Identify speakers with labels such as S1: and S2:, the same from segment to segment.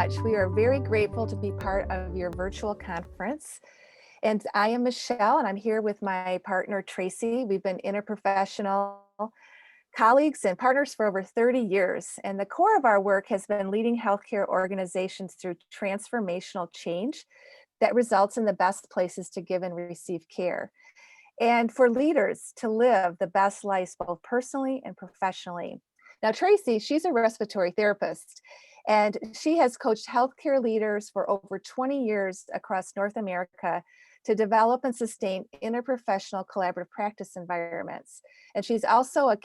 S1: much. We are very grateful to be part of your virtual conference. And I am Michelle, and I'm here with my partner, Tracy. We've been interprofessional colleagues and partners for over 30 years. And the core of our work has been leading healthcare organizations through transformational change that results in the best places to give and receive care. And for leaders to live the best lives both personally and professionally. Now, Tracy, she's a respiratory therapist, and she has coached healthcare leaders for over 20 years across North America to develop and sustain interprofessional collaborative practice environments. And she's also a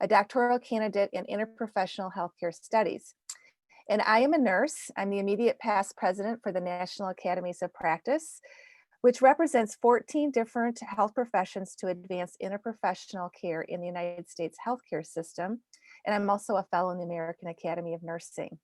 S1: doctoral candidate in interprofessional healthcare studies. And I am a nurse. I'm the immediate past president for the National Academies of Practice, which represents 14 different health professions to advance interprofessional care in the United States healthcare system. And I'm also a fellow in the American Academy of Nursing.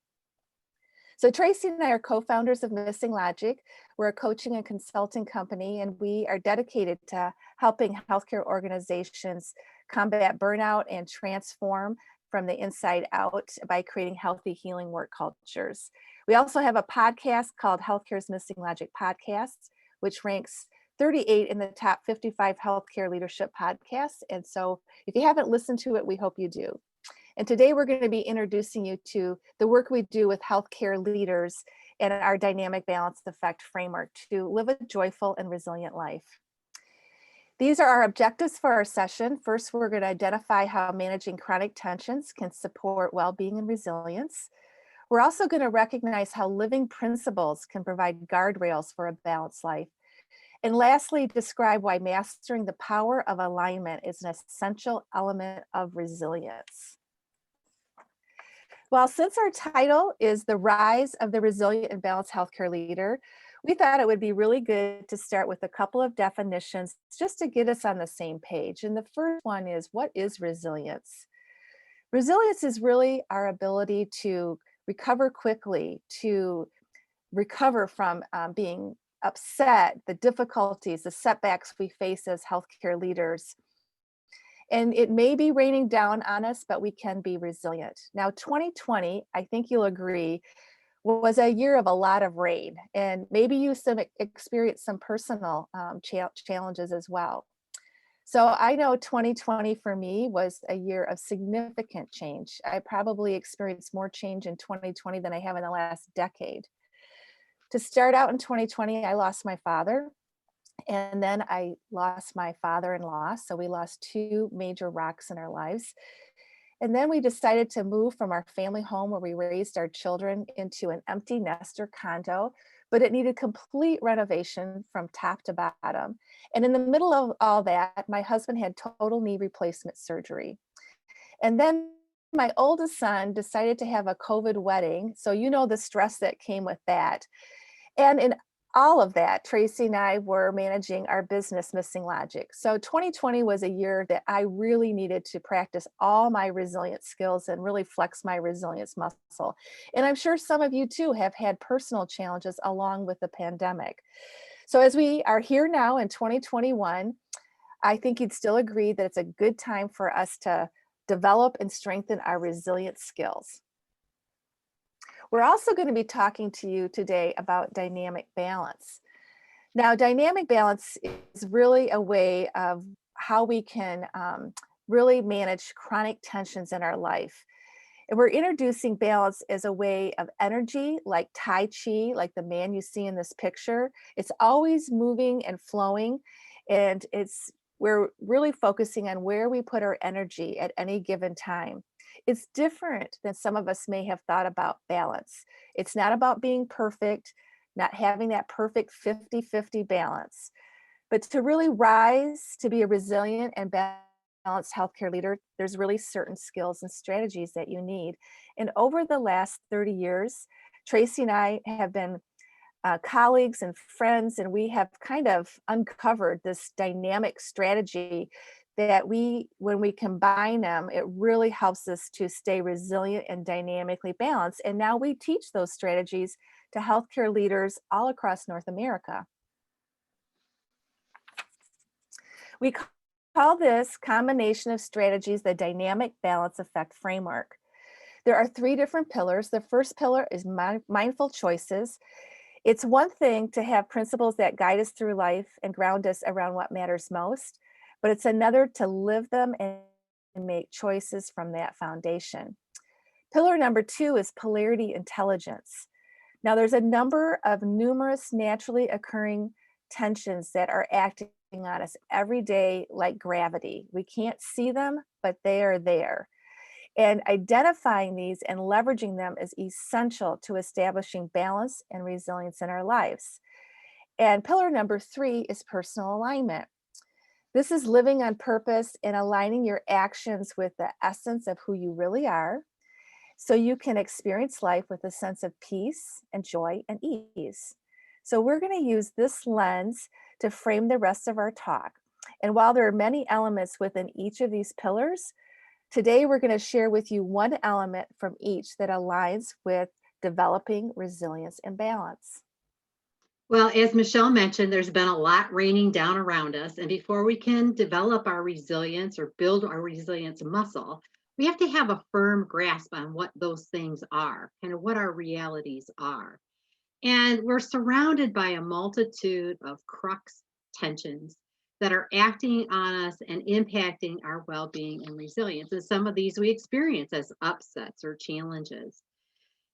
S1: So Tracy and I are co-founders of Missing Logic. We're a coaching and consulting company, and we are dedicated to helping healthcare organizations combat burnout and transform from the inside out by creating healthy healing work cultures. We also have a podcast called Healthcare's Missing Logic Podcast, which ranks 38 in the top 55 healthcare leadership podcasts. And so if you haven't listened to it, we hope you do. And today we're going to be introducing you to the work we do with healthcare leaders and our dynamic balance effect framework to live a joyful and resilient life. These are our objectives for our session. First, we're going to identify how managing chronic tensions can support well-being and resilience. We're also going to recognize how living principles can provide guardrails for a balanced life. And lastly, describe why mastering the power of alignment is an essential element of resilience. Well, since our title is The Rise of the Resilient and Balanced Healthcare Leader, we thought it would be really good to start with a couple of definitions just to get us on the same page. And the first one is, what is resilience? Resilience is really our ability to recover quickly, to recover from being upset, the difficulties, the setbacks we face as healthcare leaders. And it may be raining down on us, but we can be resilient. Now, 2020, I think you'll agree, was a year of a lot of rain, and maybe you experienced some personal challenges as well. So I know 2020 for me was a year of significant change. I probably experienced more change in 2020 than I have in the last decade. To start out in 2020, I lost my father, and then I lost my father-in-law. So we lost two major rocks in our lives. And then we decided to move from our family home where we raised our children into an empty nester condo, but it needed complete renovation from top to bottom. And in the middle of all that, my husband had total knee replacement surgery. And then my oldest son decided to have a COVID wedding. So you know the stress that came with that. And in all of that, Tracy and I were managing our business, Missing Logic. So 2020 was a year that I really needed to practice all my resilience skills and really flex my resilience muscle. And I'm sure some of you too have had personal challenges along with the pandemic. So as we are here now in 2021, I think you'd still agree that it's a good time for us to develop and strengthen our resilience skills. We're also going to be talking to you today about dynamic balance. Now, dynamic balance is really a way of how we can really manage chronic tensions in our life. And we're introducing balance as a way of energy, like Tai Chi, like the man you see in this picture. It's always moving and flowing, and we're really focusing on where we put our energy at any given time. It's different than some of us may have thought about balance. It's not about being perfect, not having that perfect 50-50 balance, but to really rise to be a resilient and balanced healthcare leader, there's really certain skills and strategies that you need. And over the last 30 years, Tracy and I have been colleagues and friends, and we have kind of uncovered this dynamic strategy that when we combine them, it really helps us to stay resilient and dynamically balanced. And now we teach those strategies to healthcare leaders all across North America. We call this combination of strategies the dynamic balance effect framework. There are three different pillars. The first pillar is mindful choices. It's one thing to have principles that guide us through life and ground us around what matters most, but it's another to live them and make choices from that foundation. Pillar number two is polarity intelligence. Now, there's a number of numerous naturally occurring tensions that are acting on us every day like gravity. We can't see them, but they are there. And identifying these and leveraging them is essential to establishing balance and resilience in our lives. And pillar number three is personal alignment. This is living on purpose and aligning your actions with the essence of who you really are so you can experience life with a sense of peace and joy and ease. So we're going to use this lens to frame the rest of our talk. And while there are many elements within each of these pillars, today we're going to share with you one element from each that aligns with developing resilience and balance.
S2: Well, as Michelle mentioned, there's been a lot raining down around us. And before we can develop our resilience or build our resilience muscle, we have to have a firm grasp on what those things are, kind of what our realities are. And we're surrounded by a multitude of crux tensions that are acting on us and impacting our well-being and resilience. And some of these we experience as upsets or challenges.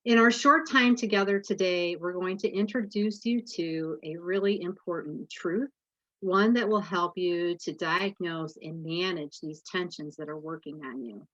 S2: In our short time together today, we're going to introduce you to a really important truth, one that will help you to diagnose and manage these tensions that are working on you.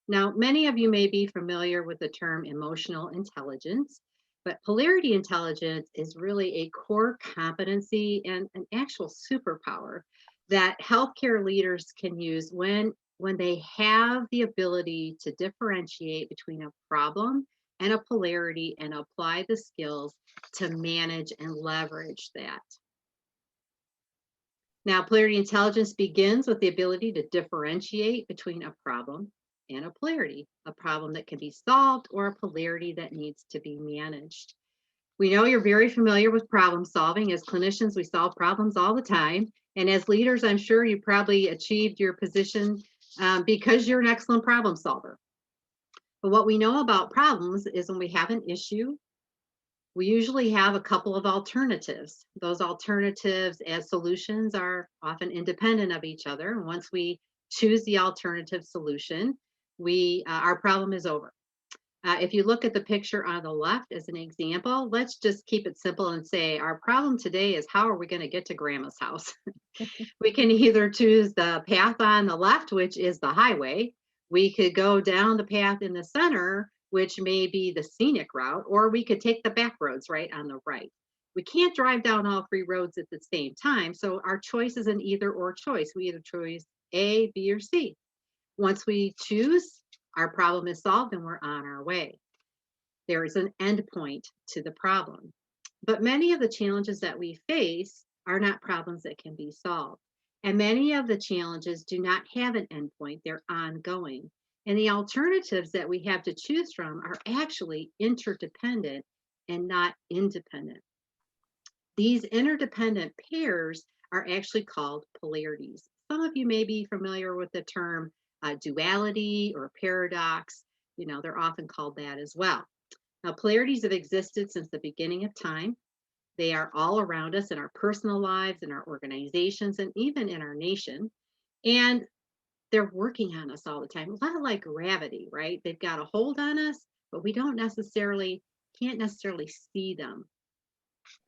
S2: Now, many of you may be familiar with the term emotional intelligence, but polarity intelligence is really a core competency and an actual superpower that healthcare leaders can use when they have the ability to differentiate between a problem and a polarity and apply the skills to manage and leverage that. Now, polarity intelligence begins with the ability to differentiate between a problem and a polarity, a problem that can be solved or a polarity that needs to be managed. We know you're very familiar with problem solving. As clinicians, we solve problems all the time. And as leaders, I'm sure you probably achieved your position because you're an excellent problem solver. But what we know about problems is when we have an issue, we usually have a couple of alternatives. Those alternatives as solutions are often independent of each other. And once we choose the alternative solution, our problem is over. If you look at the picture on the left as an example, let's just keep it simple and say our problem today is how are we going to get to grandma's house? We can either choose the path on the left, which is the highway. We could go down the path in the center, which may be the scenic route, or we could take the back roads right on the right. We can't drive down all three roads at the same time. So our choice is an either or choice. We either choose A, B, or C. Once we choose, our problem is solved and we're on our way. There is an end point to the problem. But many of the challenges that we face are not problems that can be solved. And many of the challenges do not have an endpoint, they're ongoing. And the alternatives that we have to choose from are actually interdependent and not independent. These interdependent pairs are actually called polarities. Some of you may be familiar with the term duality or paradox. You know, they're often called that as well. Now, polarities have existed since the beginning of time. They are all around us in our personal lives, in our organizations, and even in our nation. And they're working on us all the time. A lot like gravity, right? They've got a hold on us, but we can't necessarily see them.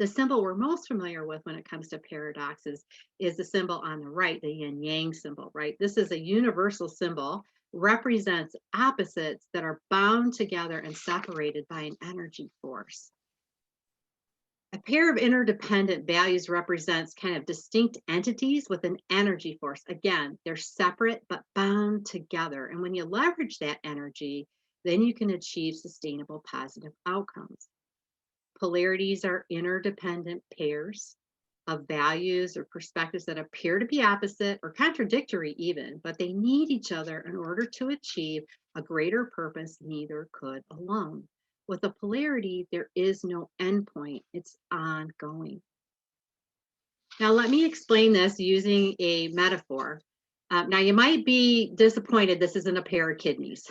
S2: The symbol we're most familiar with when it comes to paradoxes is the symbol on the right, the yin yang symbol, right? This is a universal symbol, represents opposites that are bound together and separated by an energy force. A pair of interdependent values represents kind of distinct entities with an energy force. Again, they're separate but bound together. And when you leverage that energy, then you can achieve sustainable positive outcomes. Polarities are interdependent pairs of values or perspectives that appear to be opposite or contradictory even, but they need each other in order to achieve a greater purpose neither could alone. With a polarity, there is no endpoint, it's ongoing. Now, let me explain this using a metaphor. Now, you might be disappointed this isn't a pair of kidneys,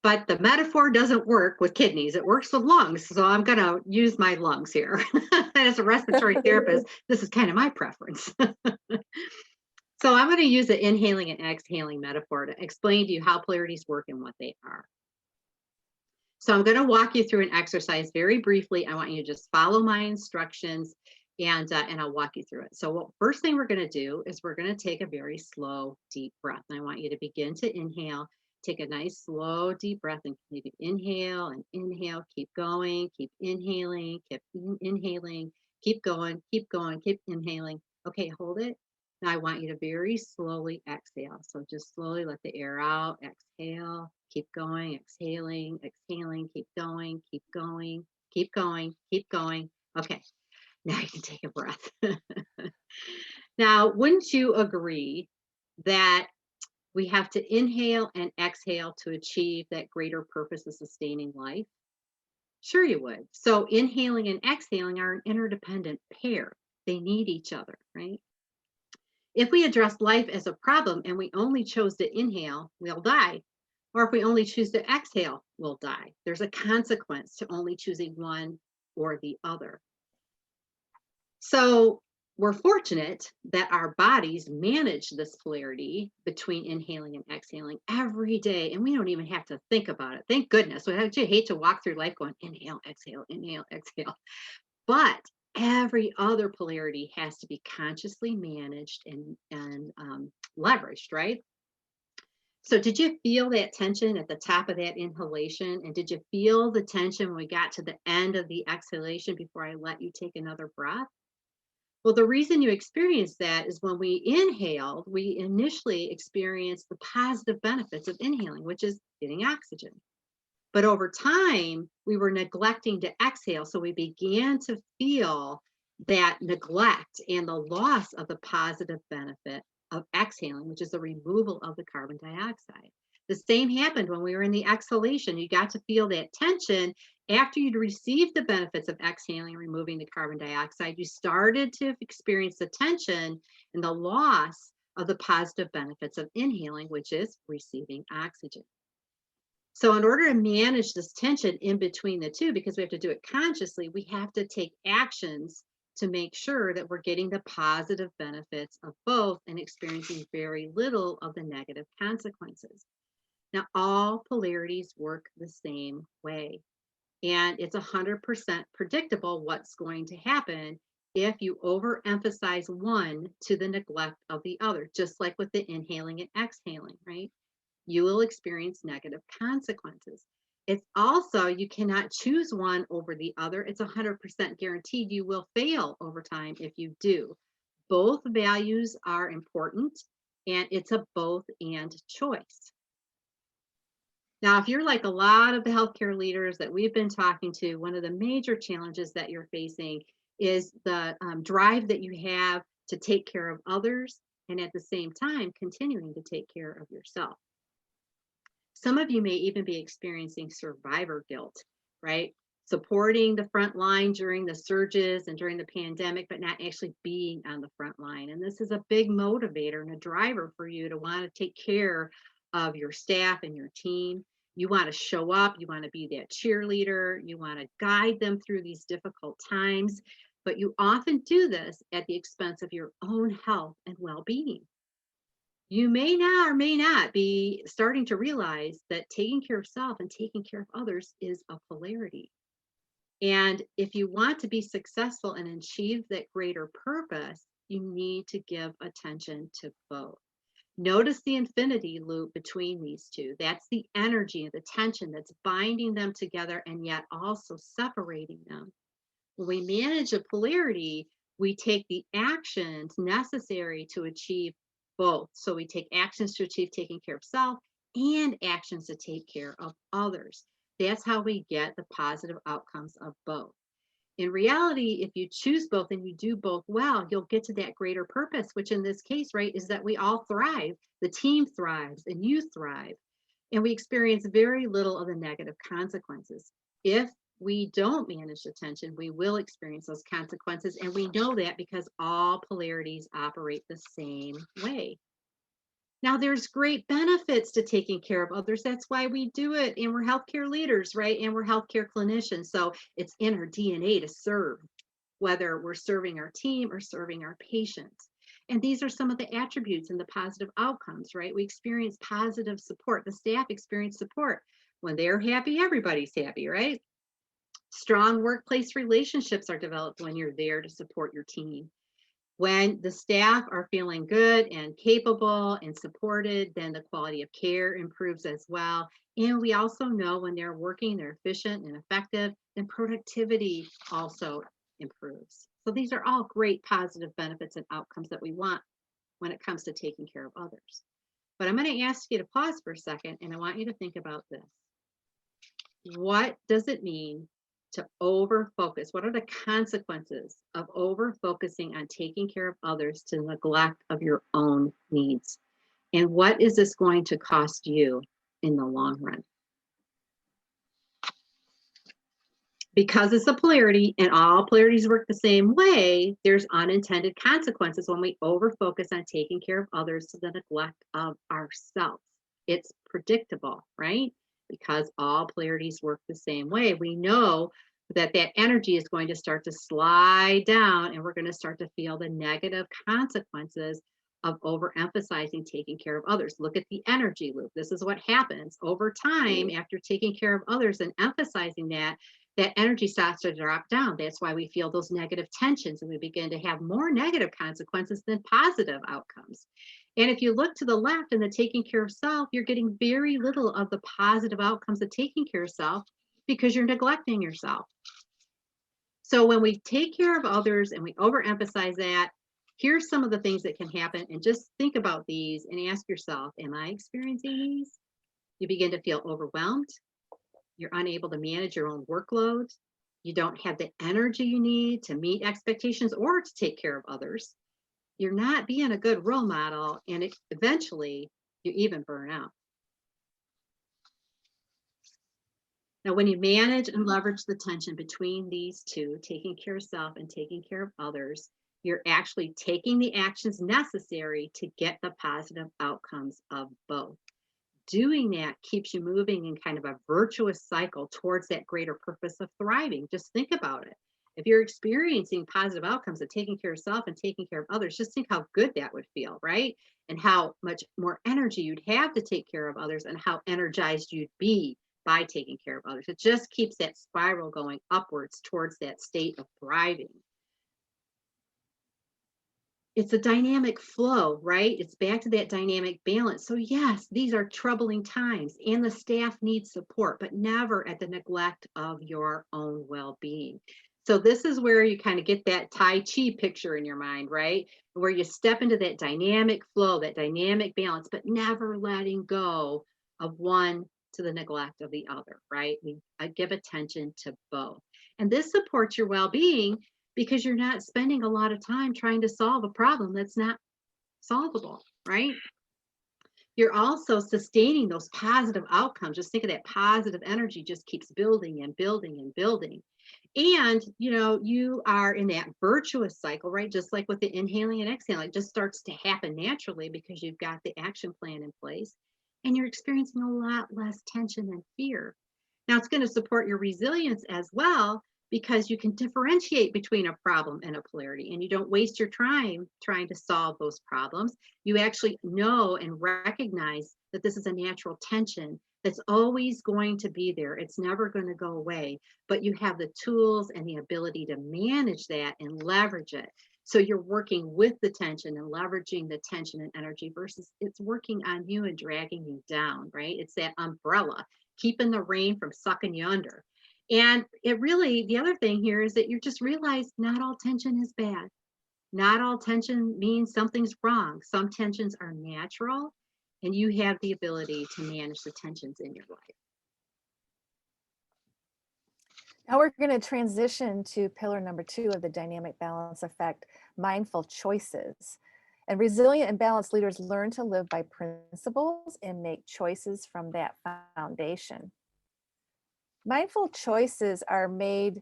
S2: But the metaphor doesn't work with kidneys. It works with lungs. So I'm going to use my lungs here. And as a respiratory therapist, this is kind of my preference. So I'm going to use the inhaling and exhaling metaphor to explain to you how polarities work and what they are. So I'm going to walk you through an exercise very briefly. I want you to just follow my instructions, and I'll walk you through it. So first thing we're going to do is we're going to take a very slow, deep breath. And I want you to begin to inhale. Take a nice, slow, deep breath and maybe inhale and inhale. Keep going. Keep inhaling. Keep inhaling. Keep going. Keep going. Keep inhaling. Okay, hold it. Now I want you to very slowly exhale. So just slowly let the air out. Exhale. Keep going. Exhaling. Exhaling. Keep going. Keep going. Keep going. Keep going. Okay. Now you can take a breath. Now, wouldn't you agree that we have to inhale and exhale to achieve that greater purpose of sustaining life? Sure you would. So inhaling and exhaling are an interdependent pair. They need each other, right? If we address life as a problem and we only chose to inhale, we'll die. Or if we only choose to exhale, we'll die. There's a consequence to only choosing one or the other. So we're fortunate that our bodies manage this polarity between inhaling and exhaling every day, and we don't even have to think about it. Thank goodness. Would you hate to walk through life going inhale, exhale, inhale, exhale? But every other polarity has to be consciously managed and leveraged, right? So did you feel that tension at the top of that inhalation? And did you feel the tension when we got to the end of the exhalation before I let you take another breath? Well, the reason you experienced that is when we inhaled, we initially experienced the positive benefits of inhaling, which is getting oxygen. But over time, we were neglecting to exhale. So we began to feel that neglect and the loss of the positive benefit of exhaling, which is the removal of the carbon dioxide. The same happened when we were in the exhalation. You got to feel that tension after you'd received the benefits of exhaling and removing the carbon dioxide. You started to experience the tension and the loss of the positive benefits of inhaling, which is receiving oxygen. So in order to manage this tension in between the two, because we have to do it consciously, we have to take actions to make sure that we're getting the positive benefits of both and experiencing very little of the negative consequences. Now, all polarities work the same way, and it's 100% predictable what's going to happen if you overemphasize one to the neglect of the other, just like with the inhaling and exhaling, right? You will experience negative consequences. It's also, you cannot choose one over the other. It's 100% guaranteed you will fail over time if you do. Both values are important, and it's a both and choice. Now, if you're like a lot of the healthcare leaders that we've been talking to, one of the major challenges that you're facing is the drive that you have to take care of others and at the same time continuing to take care of yourself. Some of you may even be experiencing survivor guilt, right? Supporting the front line during the surges and during the pandemic, but not actually being on the front line. And this is a big motivator and a driver for you to want to take care of your staff and your team. You want to show up, you want to be that cheerleader, you want to guide them through these difficult times, but you often do this at the expense of your own health and well-being. You may not or may not be starting to realize that taking care of self and taking care of others is a polarity. And if you want to be successful and achieve that greater purpose, you need to give attention to both. Notice the infinity loop between these two. That's the energy and the tension that's binding them together and yet also separating them. When we manage a polarity, we take the actions necessary to achieve both. So we take actions to achieve taking care of self and actions to take care of others. That's how we get the positive outcomes of both. In reality, if you choose both and you do both well, you'll get to that greater purpose, which in this case, right, is that we all thrive. The team thrives and you thrive. And we experience very little of the negative consequences. If we don't manage the tension, we will experience those consequences. And we know that because all polarities operate the same way. Now, there's great benefits to taking care of others. That's why we do it. And we're healthcare leaders, right? And we're healthcare clinicians. So it's in our DNA to serve, whether we're serving our team or serving our patients. And these are some of the attributes and the positive outcomes, right? We experience positive support. The staff experience support. When they're happy, everybody's happy, right? Strong workplace relationships are developed when you're there to support your team. When the staff are feeling good and capable and supported, then the quality of care improves as well. And we also know when they're working, they're efficient and effective, then productivity also improves. So these are all great positive benefits and outcomes that we want when it comes to taking care of others. But I'm going to ask you to pause for a second and I want you to think about this. What does it mean to over focus? What are the consequences of over focusing on taking care of others to neglect of your own needs? And what is this going to cost you in the long run? Because it's a polarity and all polarities work the same way, there's unintended consequences when we over focus on taking care of others to the neglect of ourselves. It's predictable, right? Because all polarities work the same way. We know that that energy is going to start to slide down and we're going to start to feel the negative consequences of overemphasizing taking care of others. Look at the energy loop. This is what happens over time after taking care of others and emphasizing that energy starts to drop down. That's why we feel those negative tensions and we begin to have more negative consequences than positive outcomes. And if you look to the left in the taking care of self, you're getting very little of the positive outcomes of taking care of self because you're neglecting yourself. So when we take care of others and we overemphasize that, here's some of the things that can happen. And just think about these and ask yourself, am I experiencing these? You begin to feel overwhelmed. You're unable to manage your own workload. You don't have the energy you need to meet expectations or to take care of others. You're not being a good role model, and eventually you even burn out. Now, when you manage and leverage the tension between these two, taking care of self and taking care of others, you're actually taking the actions necessary to get the positive outcomes of both. Doing that keeps you moving in kind of a virtuous cycle towards that greater purpose of thriving. Just think about it. If you're experiencing positive outcomes of taking care of self and taking care of others, just think how good that would feel, right? And how much more energy you'd have to take care of others and how energized you'd be by taking care of others. It just keeps that spiral going upwards towards that state of thriving. It's a dynamic flow, right? It's back to that dynamic balance. So yes, these are troubling times and the staff needs support, but never at the neglect of your own well-being. So this is where you kind of get that Tai Chi picture in your mind, right? Where you step into that dynamic flow, that dynamic balance, but never letting go of one to the neglect of the other, right? We give attention to both. And this supports your well-being because you're not spending a lot of time trying to solve a problem that's not solvable, right? You're also sustaining those positive outcomes. Just think of that positive energy just keeps building and building and building. And, you are in that virtuous cycle, right? Just like with the inhaling and exhaling, it just starts to happen naturally because you've got the action plan in place and you're experiencing a lot less tension and fear. Now, it's going to support your resilience as well because you can differentiate between a problem and a polarity and you don't waste your time trying to solve those problems. You actually know and recognize that this is a natural tension that's always going to be there. It's never going to go away, but you have the tools and the ability to manage that and leverage it. So you're working with the tension and leveraging the tension and energy versus it's working on you and dragging you down, right? It's that umbrella, keeping the rain from sucking you under. And the other thing here is that you just realize not all tension is bad. Not all tension means something's wrong. Some tensions are natural, and you have the ability to manage the tensions in your life.
S1: Now we're going to transition to pillar number 2 of the dynamic balance effect, mindful choices. And resilient and balanced leaders learn to live by principles and make choices from that foundation. Mindful choices are made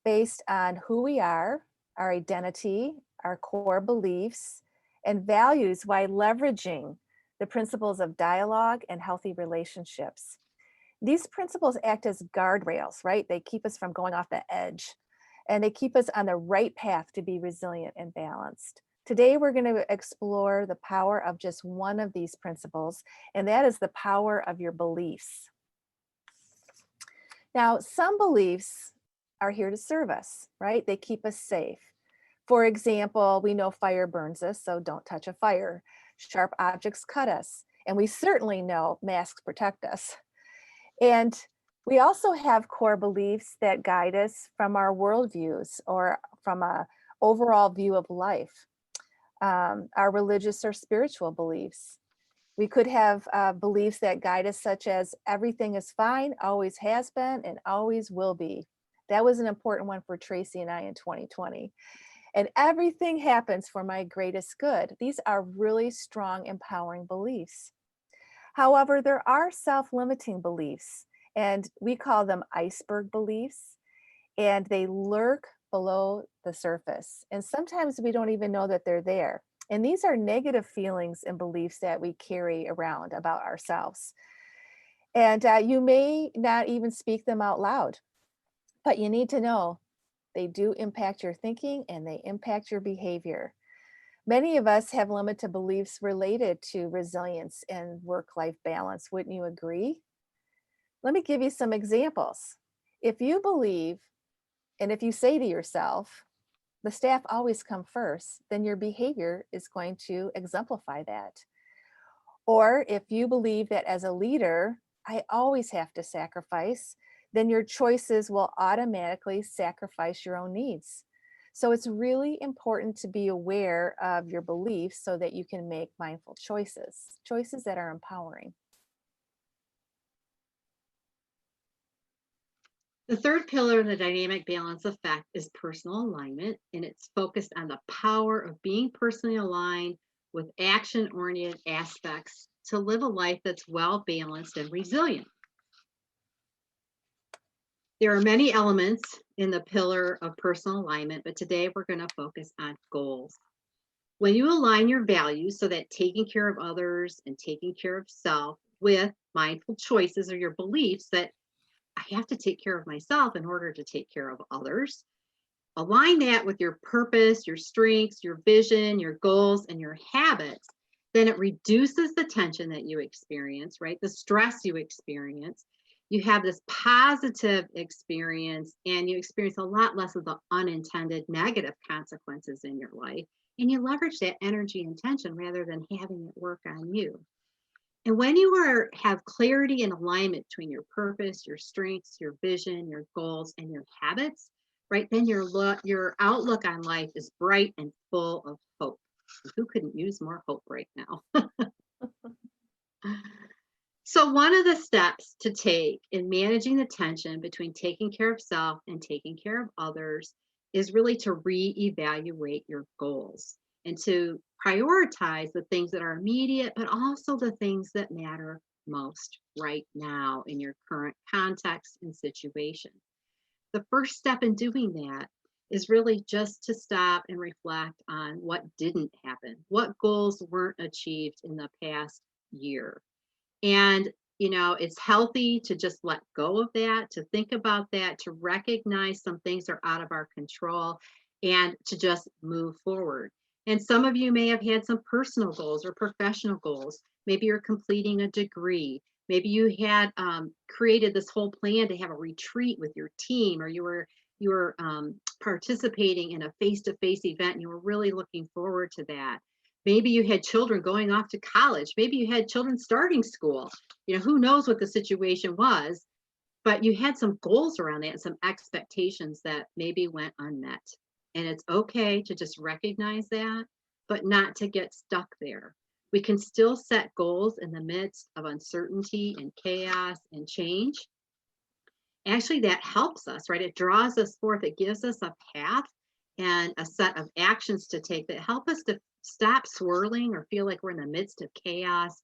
S1: based on who we are, our identity, our core beliefs, and values while leveraging the principles of dialogue and healthy relationships. These principles act as guardrails, right? They keep us from going off the edge and they keep us on the right path to be resilient and balanced. Today, we're going to explore the power of just one of these principles, and that is the power of your beliefs. Now, some beliefs are here to serve us, right? They keep us safe. For example, we know fire burns us, so don't touch a fire. Sharp objects cut us, and we certainly know masks protect us. And we also have core beliefs that guide us from our worldviews or from a overall view of life, our religious or spiritual beliefs. We could have beliefs that guide us, such as everything is fine, always has been, and always will be. That was an important one for Tracy and I in 2020. And everything happens for my greatest good. These are really strong, empowering beliefs. However, there are self-limiting beliefs, and we call them iceberg beliefs, and they lurk below the surface. And sometimes we don't even know that they're there. And these are negative feelings and beliefs that we carry around about ourselves. And you may not even speak them out loud, but you need to know they do impact your thinking and they impact your behavior. Many of us have limited beliefs related to resilience and work-life balance. Wouldn't you agree? Let me give you some examples. If you believe, and if you say to yourself, the staff always come first, then your behavior is going to exemplify that. Or if you believe that as a leader, I always have to sacrifice, then your choices will automatically sacrifice your own needs. So it's really important to be aware of your beliefs so that you can make mindful choices, choices that are empowering.
S2: The third pillar of the dynamic balance effect is personal alignment, and it's focused on the power of being personally aligned with action-oriented aspects to live a life that's well-balanced and resilient. There are many elements in the pillar of personal alignment, but today we're going to focus on goals. When you align your values so that taking care of others and taking care of self with mindful choices or your beliefs that I have to take care of myself in order to take care of others. Align that with your purpose, your strengths, your vision, your goals, and your habits. Then it reduces the tension that you experience, right? The stress you experience. You have this positive experience and you experience a lot less of the unintended negative consequences in your life. And you leverage that energy and tension rather than having it work on you. And when you have clarity and alignment between your purpose, your strengths, your vision, your goals, and your habits, right, then your outlook on life is bright and full of hope. Who couldn't use more hope right now? So one of the steps to take in managing the tension between taking care of self and taking care of others is really to reevaluate your goals and to prioritize the things that are immediate, but also the things that matter most right now in your current context and situation. The first step in doing that is really just to stop and reflect on what didn't happen, what goals weren't achieved in the past year. And, it's healthy to just let go of that, to think about that, to recognize some things are out of our control, and to just move forward. And some of you may have had some personal goals or professional goals. Maybe you're completing a degree. Maybe you had created this whole plan to have a retreat with your team, or you were participating in a face-to-face event and you were really looking forward to that. Maybe you had children going off to college. Maybe you had children starting school. Who knows what the situation was, but you had some goals around that and some expectations that maybe went unmet. And it's okay to just recognize that, but not to get stuck there. We can still set goals in the midst of uncertainty and chaos and change. Actually, that helps us, right? It draws us forth. It gives us a path and a set of actions to take that help us to stop swirling or feel like we're in the midst of chaos,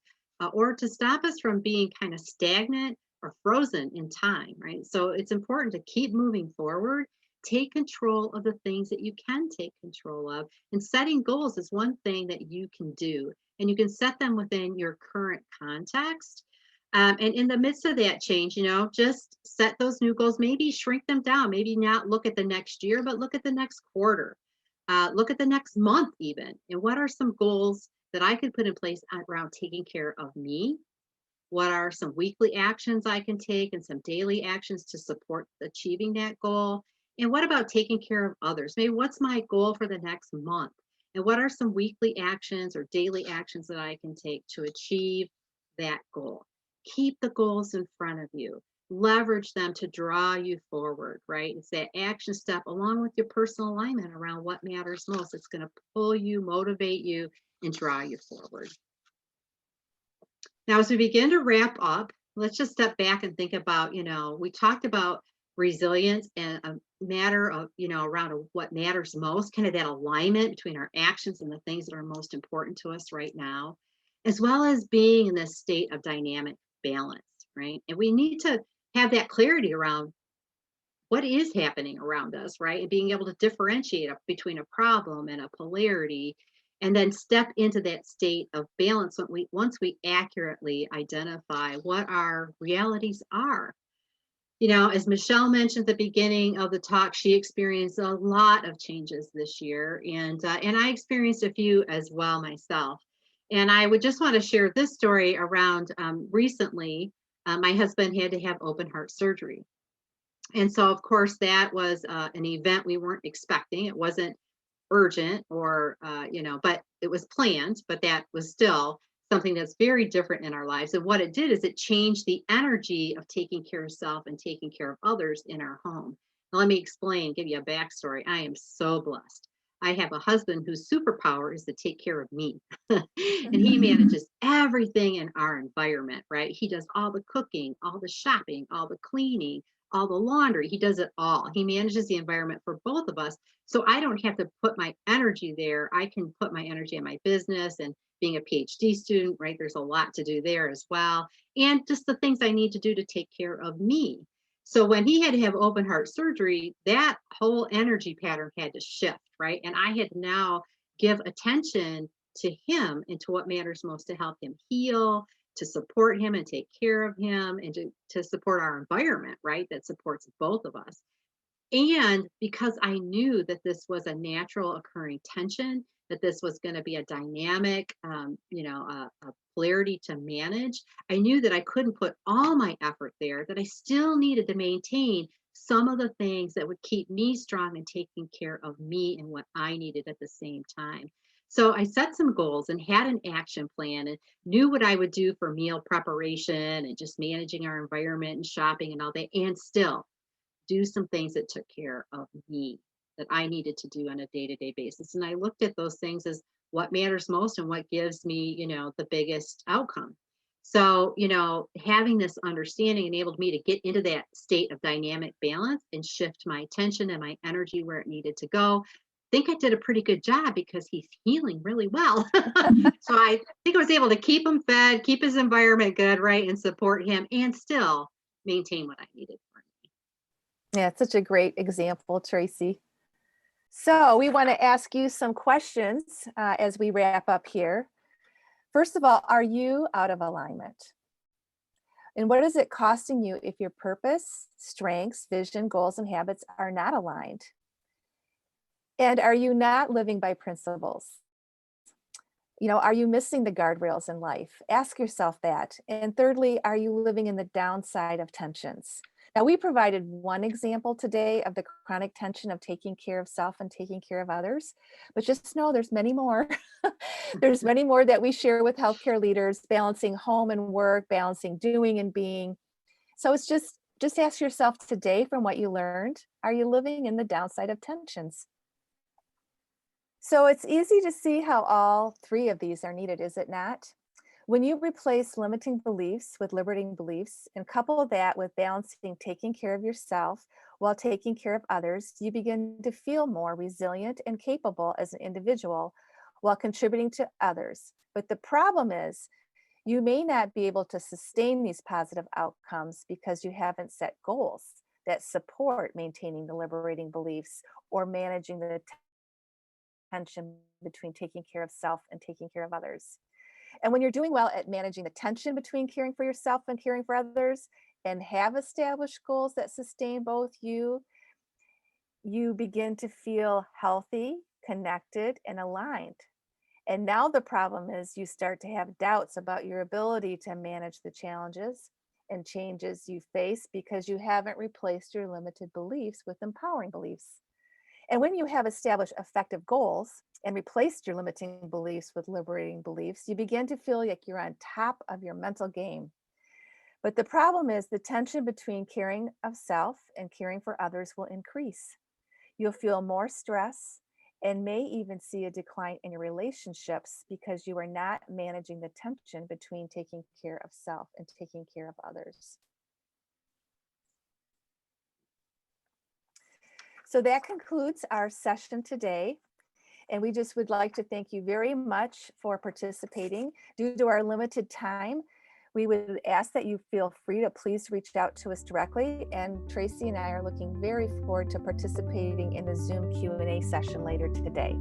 S2: or to stop us from being kind of stagnant or frozen in time, right? So it's important to keep moving forward, take control of the things that you can take control of. And setting goals is one thing that you can do. and you can set them within your current context. And in the midst of that change, just set those new goals, maybe shrink them down, maybe not look at the next year, but look at the next quarter, look at the next month, even. And what are some goals that I could put in place around taking care of me? What are some weekly actions I can take and some daily actions to support achieving that goal? And what about taking care of others? Maybe what's my goal for the next month? And what are some weekly actions or daily actions that I can take to achieve that goal? Keep the goals in front of you. Leverage them to draw you forward, right? It's that action step along with your personal alignment around what matters most. It's going to pull you, motivate you, and draw you forward. Now, as we begin to wrap up, let's just step back and think about, we talked about resilience and a matter of, around what matters most, kind of that alignment between our actions and the things that are most important to us right now, as well as being in this state of dynamic balance, right? And we need to have that clarity around what is happening around us, right? And being able to differentiate between a problem and a polarity, and then step into that state of balance once we accurately identify what our realities are. As Michelle mentioned at the beginning of the talk, she experienced a lot of changes this year, and I experienced a few as well myself. And I would just want to share this story around recently. My husband had to have open heart surgery. And so, of course, that was an event we weren't expecting. It wasn't urgent or, but it was planned, but that was still something that's very different in our lives. And what it did is it changed the energy of taking care of self and taking care of others in our home. Now, let me explain, give you a backstory. I am so blessed. I have a husband whose superpower is to take care of me. And he manages everything in our environment, right? He does all the cooking, all the shopping, all the cleaning, all the laundry. He does it all. He manages the environment for both of us. So I don't have to put my energy there. I can put my energy in my business and being a PhD student, right? There's a lot to do there as well. And just the things I need to do to take care of me. So when he had to have open heart surgery, that whole energy pattern had to shift, right? And I had to now give attention to him and to what matters most to help him heal, to support him and take care of him, and to support our environment, right? That supports both of us. And because I knew that this was a natural occurring tension, that this was going to be a dynamic, a polarity to manage, I knew that I couldn't put all my effort there, that I still needed to maintain some of the things that would keep me strong and taking care of me and what I needed at the same time. So I set some goals and had an action plan and knew what I would do for meal preparation and just managing our environment and shopping and all that, and still do some things that took care of me that I needed to do on a day-to-day basis. And I looked at those things as what matters most and what gives me, the biggest outcome. So, having this understanding enabled me to get into that state of dynamic balance and shift my attention and my energy where it needed to go. I think I did a pretty good job because he's healing really well. So I think I was able to keep him fed, keep his environment good, right, and support him and still maintain what I needed for him.
S1: Yeah, it's such a great example, Tracy. So we want to ask you some questions as we wrap up here. First of all, are you out of alignment? And what is it costing you if your purpose, strengths, vision, goals, and habits are not aligned? And are you not living by principles? Are you missing the guardrails in life? Ask yourself that. And thirdly, are you living in the downside of tensions? Now, we provided one example today of the chronic tension of taking care of self and taking care of others, but just know there's many more. There's many more that we share with healthcare leaders, balancing home and work, balancing doing and being. So it's just ask yourself today from what you learned, are you living in the downside of tensions? So it's easy to see how all three of these are needed, is it not? When you replace limiting beliefs with liberating beliefs and couple that with balancing taking care of yourself while taking care of others, you begin to feel more resilient and capable as an individual while contributing to others. But the problem is, you may not be able to sustain these positive outcomes because you haven't set goals that support maintaining the liberating beliefs or managing the tension between taking care of self and taking care of others. And when you're doing well at managing the tension between caring for yourself and caring for others, and have established goals that sustain both you begin to feel healthy, connected, and aligned. And now the problem is you start to have doubts about your ability to manage the challenges and changes you face because you haven't replaced your limited beliefs with empowering beliefs. And when you have established effective goals and replaced your limiting beliefs with liberating beliefs, you begin to feel like you're on top of your mental game. But the problem is the tension between caring of self and caring for others will increase. You'll feel more stress and may even see a decline in your relationships because you are not managing the tension between taking care of self and taking care of others. So that concludes our session today. And we just would like to thank you very much for participating. Due to our limited time, we would ask that you feel free to please reach out to us directly. And Tracy and I are looking very forward to participating in the Zoom Q&A session later today.